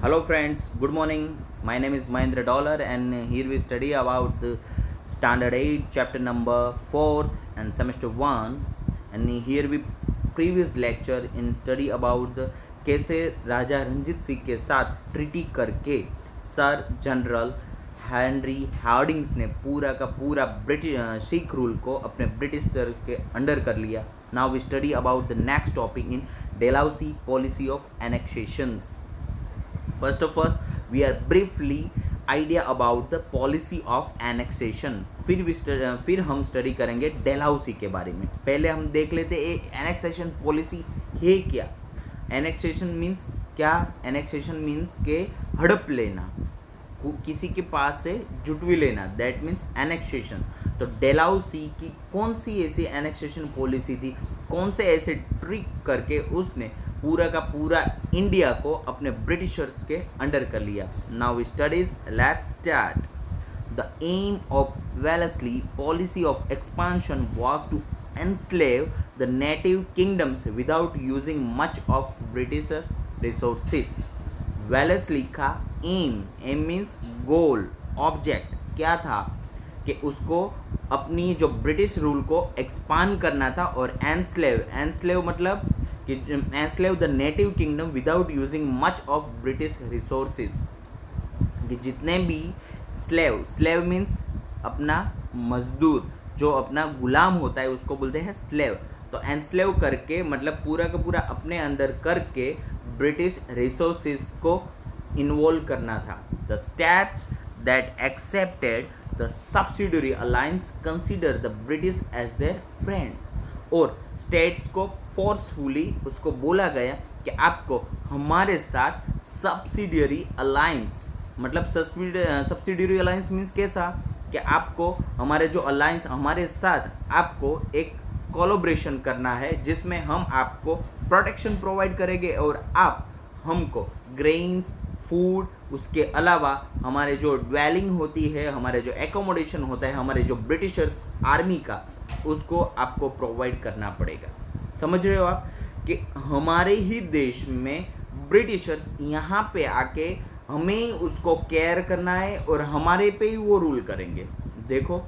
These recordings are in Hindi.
Hello friends, good morning. My name is Mahendra Dollar and here we study about the standard 8 chapter number 4th and semester 1, and here we previous lecture in study about the कैसे राजा रंजीत सिंह के साथ ट्रीटी करके सर जनरल हेनरी हार्डिंग्स ने पूरा का पूरा ब्रिटिश सिख रूल को अपने ब्रिटिश सर के अंडर कर लिया. Now we study about the next topic in Dalhousie policy of annexations. First of all, we are briefly idea about the policy of annexation. फिर हम स्टडी करेंगे डेलहाउसी के बारे में. पहले हम देख लेते एनेक्सेशन पॉलिसी है क्या. एनेक्सेशन मीन्स क्या. एनेक्सेशन मीन्स के हड़प लेना, किसी के पास से जुटवी लेना, दैट मीन्स एनेक्सेशन. तो डेलहाउसी की कौन सी ऐसी एनेक्सेशन पॉलिसी थी, कौन से ऐसे ट्रिक करके उसने पूरा का पूरा इंडिया को अपने ब्रिटिशर्स के अंडर कर लिया. Now we studies, let's start. The aim of Wellesley policy of expansion was to enslave the native kingdoms without using much of Britishers resources. Wellesley का एम मीन्स गोल, ऑब्जेक्ट क्या था कि उसको अपनी जो ब्रिटिश रूल को एक्सपांड करना था और एनस्लेव मतलब कि enslave the native kingdom without using much of British resources. कि जितने भी स्लेव मीन्स अपना मजदूर, जो अपना गुलाम होता है उसको बोलते हैं स्लेव. तो एनस्लेव करके मतलब पूरा का पूरा अपने अंदर करके ब्रिटिश रिसोर्सेज को इन्वॉल्व करना था. The states that accepted the subsidiary alliance consider the British as their friends. और स्टेट्स को फोर्सफुली उसको बोला गया कि आपको हमारे साथ सब्सिडियरी अलायंस, मतलब सब्सिडियरी अलायंस मीन्स कैसा कि आपको हमारे जो अलायंस हमारे साथ आपको एक कोलैबोरेशन करना है जिसमें हम आपको प्रोटेक्शन प्रोवाइड करेंगे और आप हमको ग्रेन्स, फूड, उसके अलावा हमारे जो ड्वेलिंग होती है, हमारे जो एकोमोडेशन होता है, हमारे जो ब्रिटिशर्स आर्मी का, उसको आपको प्रोवाइड करना पड़ेगा. समझ रहे हो आप कि हमारे ही देश में ब्रिटिशर्स यहाँ पे आके हमें उसको केयर करना है और हमारे पे ही वो रूल करेंगे. देखो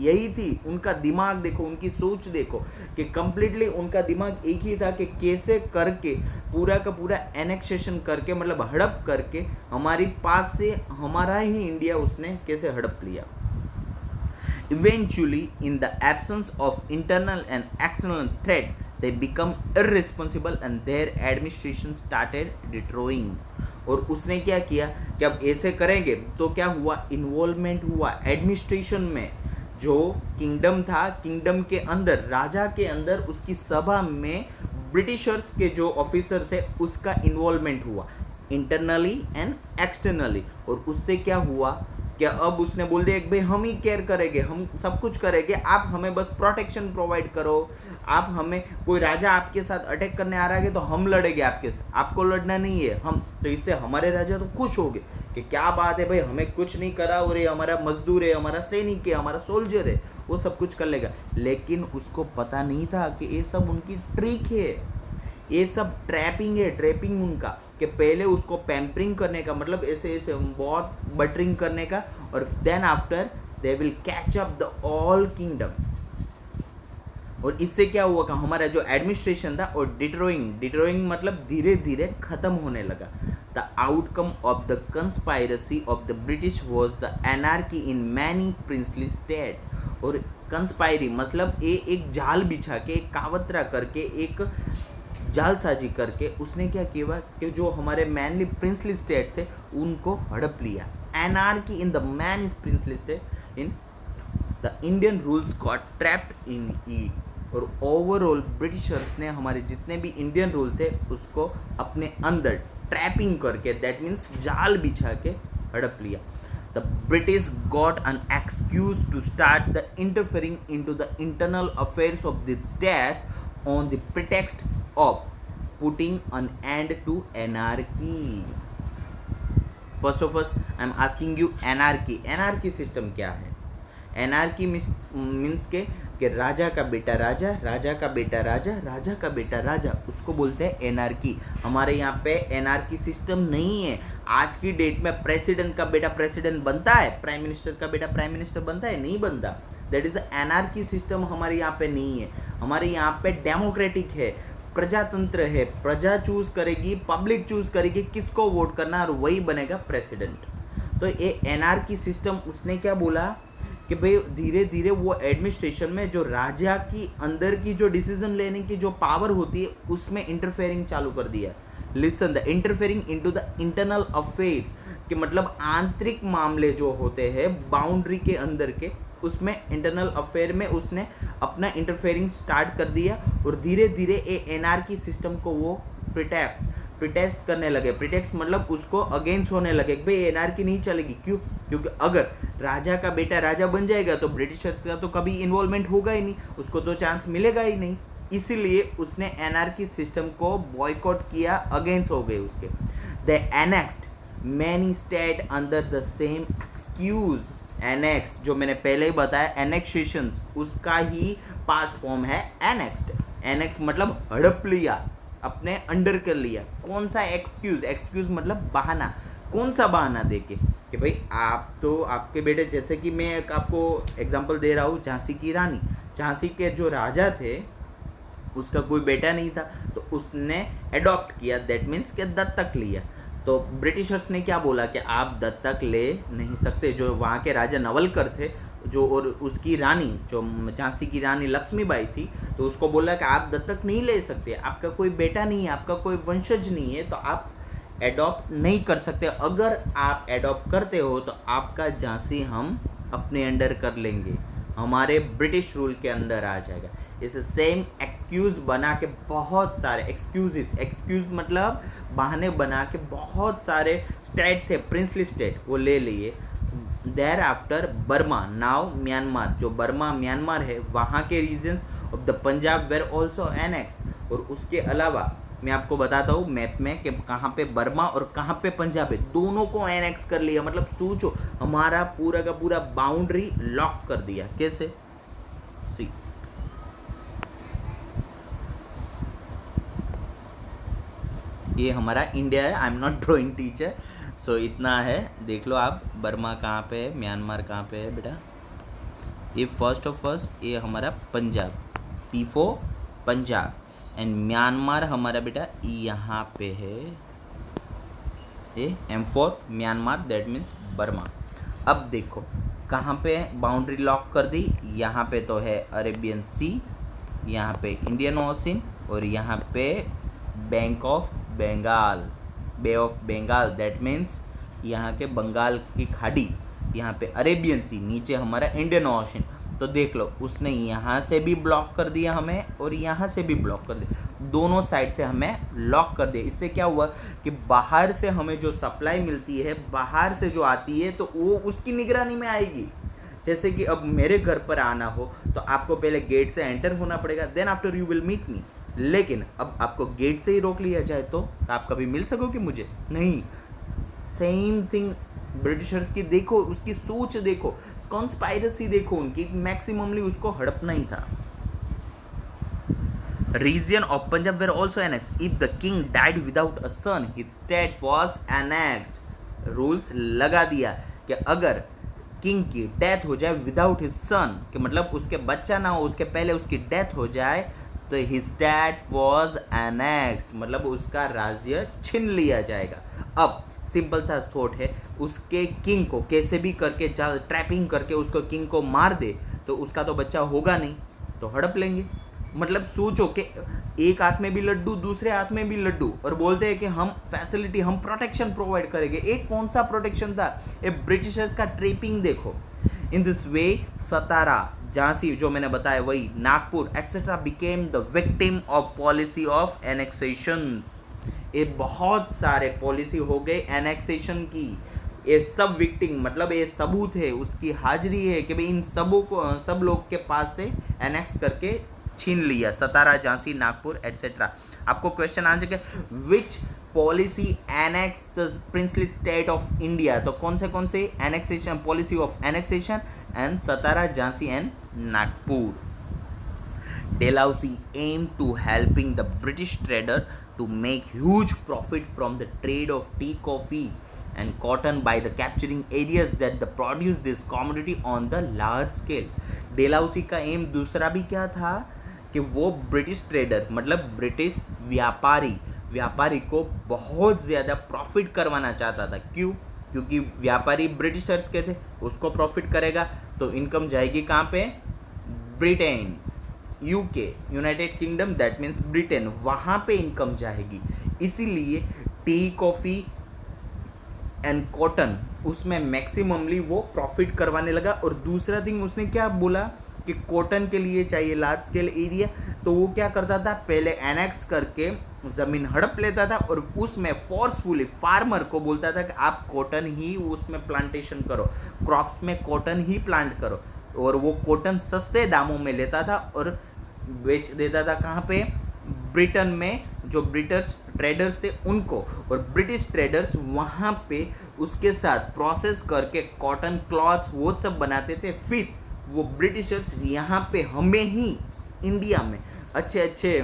यही थी उनका दिमाग, देखो उनकी सोच देखो कि कंप्लीटली उनका दिमाग एक ही था कि कैसे करके पूरा का पूरा एनेक्सेशन करके मतलब हड़प करके हमारी पास से हमारा ही इंडिया उसने कैसे हड़प लिया. Eventually, in the absence of internal and external threat, they become irresponsible and their administration started destroying. और उसने क्या किया कि अब ऐसे करेंगे तो क्या हुआ, इन्वॉल्वमेंट हुआ एडमिनिस्ट्रेशन में. जो किंगडम था, किंगडम के अंदर, राजा के अंदर, उसकी सभा में ब्रिटिशर्स के जो ऑफिसर थे उसका इन्वॉल्वमेंट हुआ इंटरनली एंड एक्सटर्नली. और उससे क्या हुआ क्या, अब उसने बोल दिया कि भाई हम ही केयर करेंगे, हम सब कुछ करेंगे, आप हमें बस प्रोटेक्शन प्रोवाइड करो. आप हमें, कोई राजा आपके साथ अटैक करने आ रहा है तो हम लड़ेंगे आपके साथ, आपको लड़ना नहीं है हम. तो इससे हमारे राजा तो खुश हो गए कि क्या बात है भाई, हमें कुछ नहीं करा और ये हमारा मजदूर है, हमारा सैनिक है, हमारा सोल्जर है, वो सब कुछ कर लेगा. लेकिन उसको पता नहीं था कि ये सब उनकी ट्रिक है, ये सब ट्रैपिंग है, ट्रैपिंग उनका, कि पहले उसको पैम्परिंग करने का, मतलब ऐसे ऐसे बहुत बटरिंग करने का, और then after they will catch up the all kingdom. और इससे क्या हुआ कि हमारा जो एडमिनिस्ट्रेशन था और डिट्रॉइंग मतलब धीरे धीरे खत्म होने लगा. The outcome of the conspiracy of the British was the anarchy in many princely state. और कंस्पायरी मतलब एक जाल बिछा के, एक कावतरा करके, एक जालसाजी करके उसने क्या किया कि जो हमारे मैनली प्रिंसली स्टेट थे उनको हड़प लिया. Anarchy in the man princely state in the Indian rules got trapped in it. और ओवरऑल ब्रिटिशर्स ने हमारे जितने भी इंडियन रूल थे उसको अपने अंदर ट्रैपिंग करके, दैट मीन्स जाल बिछा के हड़प लिया. The British got an excuse to start the interfering into the internal affairs of the states on the pretext of putting an end to anarchy. First of all, I am asking you anarchy. Anarchy system क्या है? एनार्की मीन्स कि राजा का बेटा राजा, राजा का बेटा राजा, राजा का बेटा राजा, उसको बोलते हैं एनार्की। हमारे यहाँ पे एनार्की सिस्टम नहीं है। आज की डेट में प्रेसिडेंट का बेटा प्रेसिडेंट बनता है, प्राइम मिनिस्टर का बेटा प्राइम मिनिस्टर बनता है? नहीं बनता। दैट इज एनार्की सिस्टम हमारे यहाँ पे नहीं है। हमारे यहाँ पे डेमोक्रेटिक है, प्रजातंत्र है, प्रजा चूज करेगी, पब्लिक चूज करेगी किसको वोट करना और वही बनेगा प्रेसिडेंट। तो ये एनार्की सिस्टम, उसने क्या बोला कि भाई धीरे धीरे वो एडमिनिस्ट्रेशन में जो राजा की अंदर की जो डिसीजन लेने की जो पावर होती है उसमें इंटरफेयरिंग चालू कर दिया। Listen, the interfering into the internal affairs, कि मतलब आंतरिक मामले जो होते हैं बाउंड्री के अंदर के, उसमें इंटरनल अफेयर में उसने अपना इंटरफेयरिंग स्टार्ट कर दिया। और धीरे धीरे ए एनार्की सिस्टम को वो प्रिटेस्ट करने लगे। प्रिटेक्स्ट मतलब उसको अगेंस्ट होने लगे, भाई एनार्की नहीं चलेगी। क्यों? क्योंकि अगर राजा का बेटा राजा बन जाएगा तो ब्रिटिशर्स का तो कभी इन्वॉल्वमेंट होगा ही नहीं, उसको तो चांस मिलेगा ही नहीं। इसीलिए उसने एनार्की सिस्टम को बॉयकॉट किया, अगेंस्ट हो गए उसके। The annexed many state under the same excuse. Annex जो मैंने पहले ही बताया, एनेक्सेशंस, उसका ही पास्ट फॉर्म है एनेक्स्ड। एनेक्स मतलब हड़प लिया, अपने अंडर कर लिया। कौन सा एक्सक्यूज? एक्सक्यूज मतलब बहाना। कौन सा बहाना देके कि भाई आप तो आपके बेटे, जैसे कि मैं एक आपको एग्जांपल दे रहा हूँ, झांसी की रानी, झांसी के जो राजा थे उसका कोई बेटा नहीं था तो उसने एडॉप्ट किया, दैट मीन्स कि दत्तक लिया। तो ब्रिटिशर्स ने क्या बोला कि आप दत्तक ले नहीं सकते। जो वहाँ के राजा नवलकर थे जो, और उसकी रानी जो झांसी की रानी लक्ष्मीबाई थी, तो उसको बोला कि आप दत्तक नहीं ले सकते, आपका कोई बेटा नहीं है, आपका कोई वंशज नहीं है, तो आप एडॉप्ट नहीं कर सकते। अगर आप एडॉप्ट करते हो तो आपका झांसी हम अपने अंडर कर लेंगे, हमारे ब्रिटिश रूल के अंदर आ जाएगा। इसे सेम एक्सक्यूज बना के बहुत सारे एक्सक्यूज मतलब बहाने बना के बहुत सारे स्टेट थे, प्रिंसली स्टेट, वो ले लिए। There after Burma, now Myanmar, जो बर्मा म्यांमार है वहाँ के regions of the Punjab were also annexed. और उसके अलावा मैं आपको बताता हूँ मैप में कि कहाँ पे बर्मा और कहाँ पे पंजाब है, दोनों को एनेक्स कर लिया। मतलब सोचो, हमारा पूरा का पूरा बाउंड्री लॉक कर दिया। कैसे? सी, ये हमारा इंडिया है। I am not drawing teacher, so इतना है, देख लो आप। बर्मा कहाँ पे है, म्यांमार कहाँ पे है बेटा? ये फर्स्ट ऑफ फर्स्ट ये हमारा Punjab, P for Punjab, and Myanmar हमारा बेटा यहाँ पे है, A M for Myanmar, that means Burma. अब देखो कहाँ पे बाउंड्री लॉक कर दी, यहाँ पे तो है अरेबियन सी, यहाँ पे इंडियन ओशन, और यहाँ पे bank of Bengal, bay of Bengal, that means यहाँ के बंगाल की खाड़ी, यहाँ पे अरेबियन सी, नीचे हमारा इंडियन ओशन। तो देख लो उसने यहाँ से भी ब्लॉक कर दिया हमें और यहाँ से भी ब्लॉक कर दिया, दोनों साइड से हमें लॉक कर दिया। इससे क्या हुआ कि बाहर से हमें जो सप्लाई मिलती है, बाहर से जो आती है, तो वो उसकी निगरानी में आएगी। जैसे कि अब मेरे घर पर आना हो तो आपको पहले गेट से एंटर होना पड़ेगा, then after you will meet me. लेकिन अब आपको गेट से ही रोक लिया जाए तो आप कभी मिल सकोगे मुझे? नहीं। सेम थिंग ब्रिटिशर्स की, देखो उसकी सोच, देखो कॉन्स्पायरेसी, देखो उनकी, मैक्सिममली उसको हड़पना ही था। Region of Punjab were also annexed. If the king died without a son, his state was annexed. Rules लगा दिया कि अगर किंग की डेथ हो जाए विदाउट हिज सन, कि मतलब उसके बच्चा ना हो, उसके पहले उसकी डेथ हो जाए, तो हिज डैड वॉज एनेक्स्ड, मतलब उसका राज्य छीन लिया जाएगा। अब सिंपल सा थॉट है, उसके किंग को कैसे भी करके ट्रैपिंग करके उसको किंग को मार दे तो उसका तो बच्चा होगा नहीं, तो हड़प लेंगे। मतलब सोचो कि एक हाथ में भी लड्डू, दूसरे हाथ में भी लड्डू, और बोलते हैं कि हम फैसिलिटी, हम प्रोटेक्शन प्रोवाइड करेंगे। एक कौन सा प्रोटेक्शन था? ये ब्रिटिशर्स का ट्रैपिंग देखो। इन दिस वे सतारा, झांसी जो मैंने बताया वही, Nagpur etcetera became the victim of policy of annexations. ये बहुत सारे पॉलिसी हो गए एनेक्सेशन की। ये सब विक्टिम मतलब ये सबूत है, उसकी हाजिरी है कि भाई इन सबों को, सब लोग के पास से एनेक्स करके छीन लिया, सतारा, झांसी, नागपुर एटसेट्रा। आपको क्वेश्चन आंसर के विच policy annex the princely state of India. तो कौन से annexation, policy of annexation and Satara, Jhansi and Nagpur. Dalhousie aimed to helping the British trader to make huge profit from the trade of tea, coffee and cotton by the capturing areas that the produce this commodity on the large scale। Dalhousie का एम दूसरा भी क्या था कि वो ब्रिटिश ट्रेडर मतलब ब्रिटिश व्यापारी को बहुत ज़्यादा प्रॉफिट करवाना चाहता था। क्यों? क्योंकि व्यापारी ब्रिटिशर्स के थे, उसको प्रॉफिट करेगा तो इनकम जाएगी कहाँ पे? Britain, UK, United kingdom, that means Britain, वहाँ पे इनकम जाएगी। इसीलिए टी, कॉफ़ी एंड कॉटन उसमें मैक्सिममली वो प्रॉफिट करवाने लगा। और दूसरा थिंग उसने क्या बोला कि कॉटन के लिए चाहिए लार्ज स्केल एरिया, तो वो क्या करता था, पहले एनेक्स करके ज़मीन हड़प लेता था और उसमें फोर्सफुली फार्मर को बोलता था कि आप कॉटन ही उसमें प्लांटेशन करो, क्रॉप्स में कॉटन ही प्लांट करो। और वो कॉटन सस्ते दामों में लेता था और बेच देता था कहाँ पे? ब्रिटेन में जो ब्रिटिश ट्रेडर्स थे उनको, और ब्रिटिश ट्रेडर्स वहाँ पे उसके साथ प्रोसेस करके कॉटन क्लॉथ्स वो सब बनाते थे। फिर वो ब्रिटिशर्स यहाँ पे हमें ही इंडिया में अच्छे अच्छे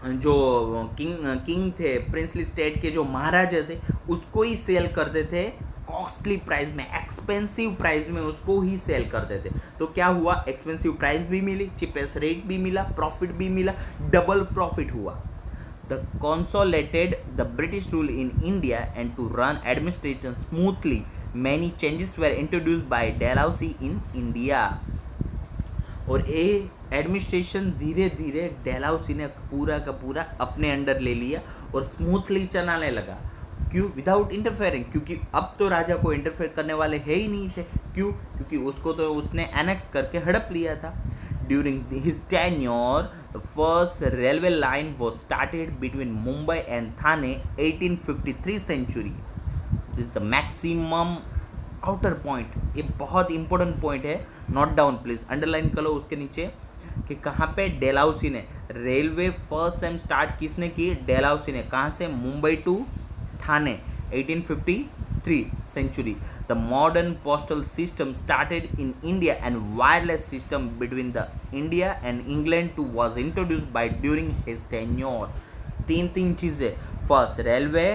जो किंग थे, प्रिंसली स्टेट के जो महाराजा थे, उसको ही सेल करते थे कॉस्टली प्राइस में, एक्सपेंसिव प्राइस में उसको ही सेल करते थे। तो क्या हुआ? एक्सपेंसिव प्राइस भी मिली, चीपेस्ट रेट भी मिला, प्रॉफिट भी मिला, डबल प्रॉफिट हुआ। The consolidated the British rule in India and to run administration smoothly many changes were introduced by Dalhousie in India। और ये एडमिनिस्ट्रेशन धीरे धीरे डेलहाउसी ने पूरा का पूरा अपने अंडर ले लिया और स्मूथली चलाने लगा। क्यों? विदाउट इंटरफेयरिंग, क्योंकि अब तो राजा को इंटरफेयर करने वाले है ही नहीं थे। क्यों? क्योंकि उसको तो उसने एनेक्स करके हड़प लिया था। During his tenure, the first railway line was started between Mumbai and Thane, 1853 century। This is the maximum outer point। ये बहुत इंपॉर्टेंट पॉइंट है, नोट डाउन प्लीज, अंडरलाइन कर लो उसके नीचे कि कहाँ पे डेलहाउसी ने रेलवे फर्स्ट टाइम स्टार्ट किसने की? डेलहाउसी ने। कहाँ से? Mumbai to Thane, 1853 century। The modern postal system started in India and wireless system between the India and England too was introduced by during his tenure। तीन चीज़ें, first railway,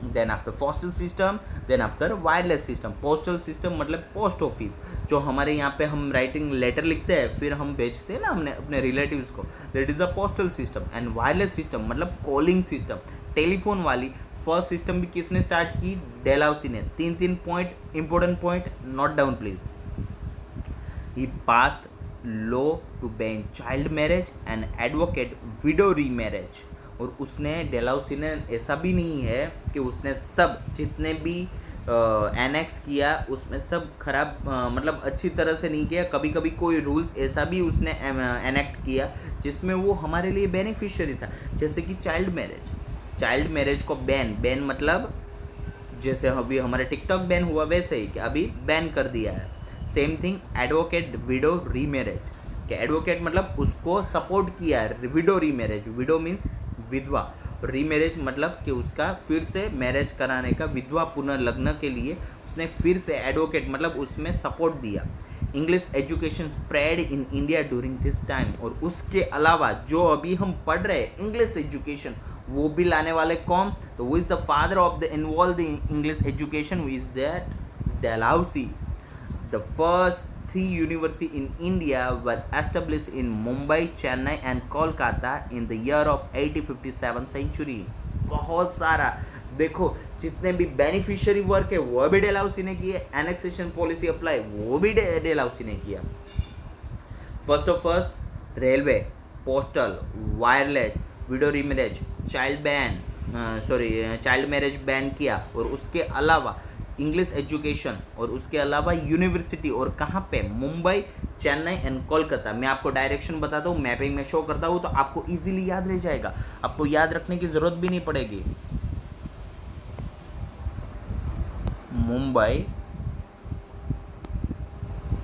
then after postal system, then after wireless system. Postal system मतलब पोस्ट ऑफिस, जो हमारे यहाँ पे हम राइटिंग लेटर लिखते हैं फिर हम भेजते हैं ना हमने अपने रिलेटिव्स को, that is a postal system. And wireless system मतलब कॉलिंग सिस्टम, टेलीफोन वाली फर्स्ट सिस्टम भी किसने स्टार्ट की? डेलहाउसी ने। तीन point, important point, note down please. He passed law to ban child marriage and advocate widow remarriage. और उसने, डेलहाउसी ने, ऐसा भी नहीं है कि उसने सब जितने भी एनेक्स किया उसमें सब खराब मतलब अच्छी तरह से नहीं किया। कभी कभी कोई रूल्स ऐसा भी उसने एनेक्ट किया जिसमें वो हमारे लिए बेनिफिशियरी था, जैसे कि चाइल्ड मैरिज को बैन मतलब जैसे अभी हमारे टिकटॉक बैन हुआ वैसे ही कि अभी बैन कर दिया है। Same thing advocate widow remarriage, कि एडवोकेट मतलब उसको सपोर्ट किया है। विडो रीमैरिज, विडो मीन्स विधवा, रीमैरिज मतलब कि उसका फिर से मैरिज कराने का, विधवा पुनर्लग्न के लिए उसने फिर से एडवोकेट मतलब उसमें सपोर्ट दिया। English education spread in India during this time. और उसके अलावा जो अभी हम पढ़ रहे हैं इंग्लिश एजुकेशन, वो भी लाने वाले कौन? तो वो is the father of the involve in English education, वो is that Dalhousie. The first 3 universities in India were established in Mumbai, Chennai and Kolkata in the year of 1857 century। बहुत सारा देखो, जितने भी बेनिफिशियरी वर्क है वो भी डेलहाउसी ने किए, एनेक्सेशन पॉलिसी अप्लाई वो भी डेलहाउसी ने किया। First of first railway, postal, wireless, window remarriage, child marriage ban किया। और उसके अलावा इंग्लिश एजुकेशन, और उसके अलावा यूनिवर्सिटी, और कहाँ पे? मुंबई, चेन्नई एंड कोलकाता। मैं आपको डायरेक्शन बताता हूँ, मैपिंग में शो करता हूँ, तो आपको इजीली याद रह जाएगा, आपको याद रखने की ज़रूरत भी नहीं पड़ेगी। मुंबई,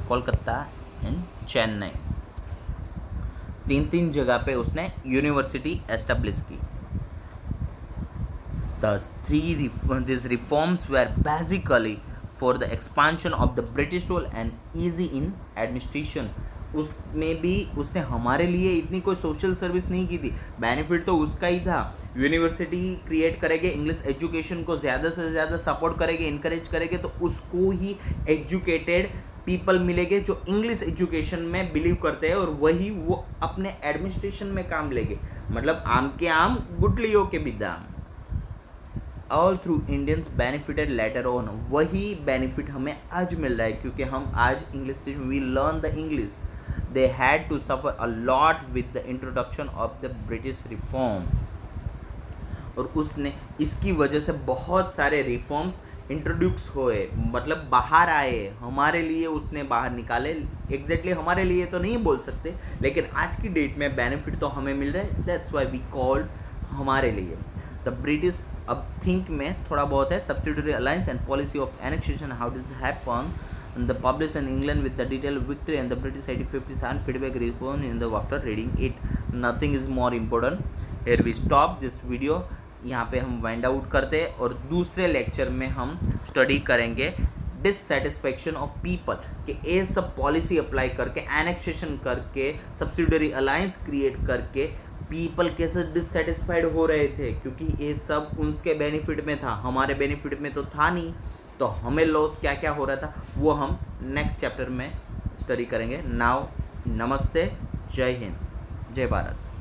कोलकाता एंड चेन्नई, तीन जगह पे उसने यूनिवर्सिटी एस्टेब्लिश की। Thus, these reforms were basically for the expansion of the British rule and easy in administration. उसमें भी उसने हमारे लिए इतनी कोई सोशल सर्विस नहीं की थी, बेनिफिट तो उसका ही था। यूनिवर्सिटी क्रिएट करेंगे, इंग्लिश एजुकेशन को ज़्यादा से ज़्यादा सपोर्ट करेंगे, इनकरेज करेंगे, तो उसको ही एजुकेटेड पीपल मिलेंगे जो इंग्लिश एजुकेशन में बिलीव करते हैं, और वही वो अपने एडमिनिस्ट्रेशन में काम लेंगे। मतलब आम के आम गुठलियों के भी दाम। All through Indians benefitted later on, वही बेनिफिट हमें आज मिल रहा है क्योंकि हम आज English we learn the English. They had to suffer a lot with the introduction of the British reform, और उसने इसकी वजह से बहुत सारे रिफॉर्म्स इंट्रोड्यूस हुए, मतलब बाहर आए, हमारे लिए उसने बाहर निकाले। एग्जैक्टली हमारे लिए तो नहीं बोल सकते, लेकिन आज की डेट में बेनिफिट तो हमें मिल रहा है, दैट्स वाई वी कॉल्ड हमारे लिए। द ब्रिटिश, अब थिंक में थोड़ा बहुत है, subsidiary alliance and policy of annexation, how did it happen, the published in England with the detailed victory and the British 1857 feedback response in the after reading it. Nothing is more important. Here we stop this video. यहाँ पे हम वाइंड आउट करते हैं, और दूसरे लेक्चर में हम स्टडी करेंगे डिससेटिस्फैक्शन ऑफ पीपल, कि ये सब पॉलिसी अप्लाई करके, एनेक्सेशन करके, सब्सिडियरी अलायंस क्रिएट करके पीपल कैसे डिससेटिस्फाइड हो रहे थे, क्योंकि ये सब उनके बेनिफिट में था, हमारे बेनिफिट में तो था नहीं। तो हमें लॉस क्या क्या हो रहा था वो हम नेक्स्ट चैप्टर में स्टडी करेंगे। नाउ नमस्ते, जय हिंद, जय भारत।